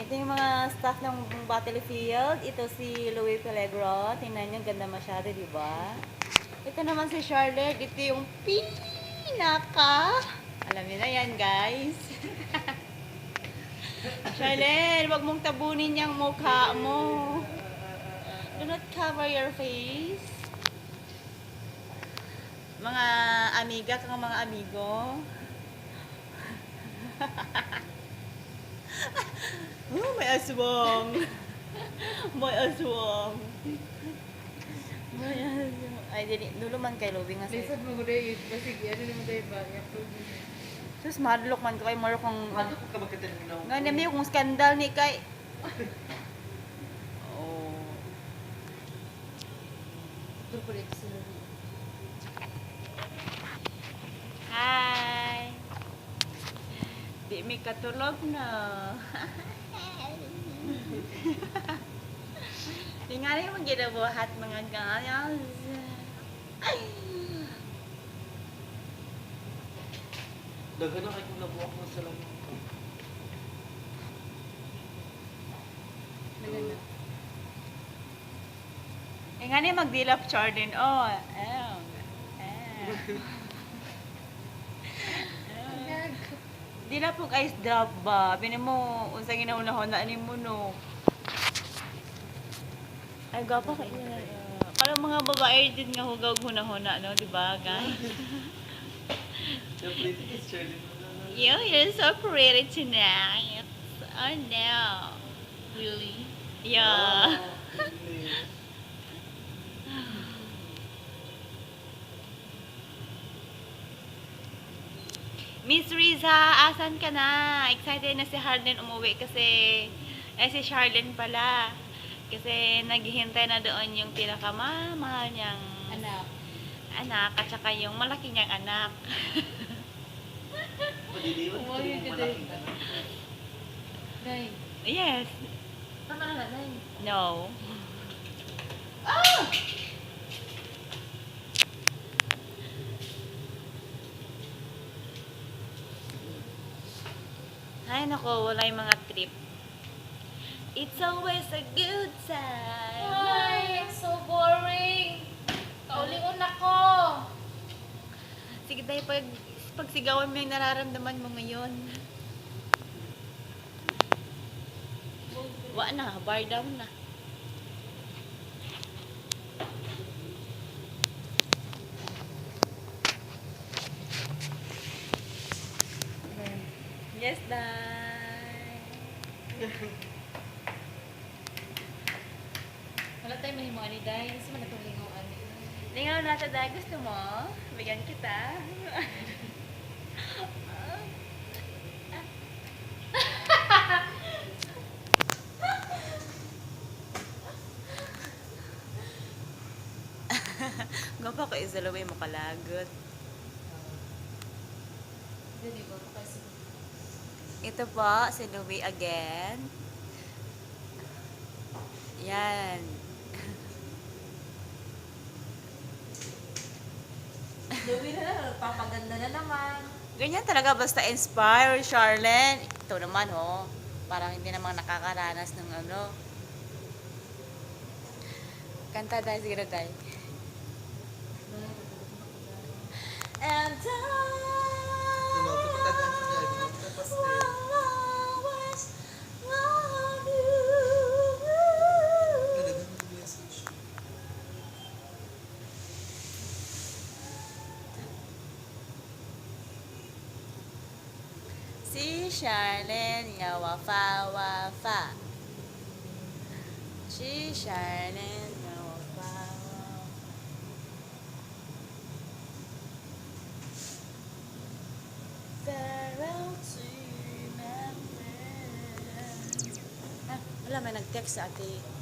Ito yung mga staff ng Battlefield. Ito si Louis Pelegro. Tingnan nyo, ganda masyado, di ba? Ito naman si Charlotte. Ito yung pinaka. Alam niyo na yan, guys. Charlotte, wag mong tabunin yung mukha mo. Do not cover your face. Mga amiga kang mga amigo. Oh, may aswang. May aswang. May aswang. Ay, dulo man kay Lobby nga Lisod mo gud ay basig ano mo day ba i-approve mo. sus, madlok man ko kay maro kong Ano ka magkatan mo? nga nami kong skandal ni kay. Oh. Corporate sila. Hi. Di mi katulog na. Tingali mo ginabuhat mga ganyan. Daghan na kay kung nabuak mo sa lang. Nagana. Nga ni magdilap Jordan. Oh. Di na po ice drop ba? Bini mo, unsang ginaunahon na mo no. Ay, gapa ka ina. Kala mga babae din nga hugaw huna-huna, no? Di ba, guys? The prettiest Charlie. You're so pretty tonight. Oh, no. Really? Yeah. Miss Riza, asan ka na? Excited na si Harden umuwi kasi si Charlene pala. Kasi naghihintay na doon yung pinakamamahal niyang anak at saka yung malaki niyang anak. Padiliwan ko yung malaking ano. Nay. Yes. Tama na nay. No. Ay, nako, wala yung mga trip. It's always a good time. Ay, so boring. Kaulingon ako. Sige tayo, pagsigawan mo yung nararamdaman mo ngayon. Wa na, bar down na. Yes, Day. Wala tayong mahimuan ni Day. Kasi man itong linguan. Lingaw na ito, Day. Gusto mo? Bigyan kita. Gapa ko isalaway mo kalagot. Hindi ba? Kasi Ito po, si Louie again. Yan. Louie na lang. Papaganda na naman. Ganyan talaga basta inspire, Charlene. Ito naman, oh. Parang hindi naman nakakaranas ng ano. Kanta tayo, siguro tayo. And will always love you. Si Charlene nga wafa. Si Charlene nga wafa. Farewell to my friend. Ah, wala, may nag-text sa ate.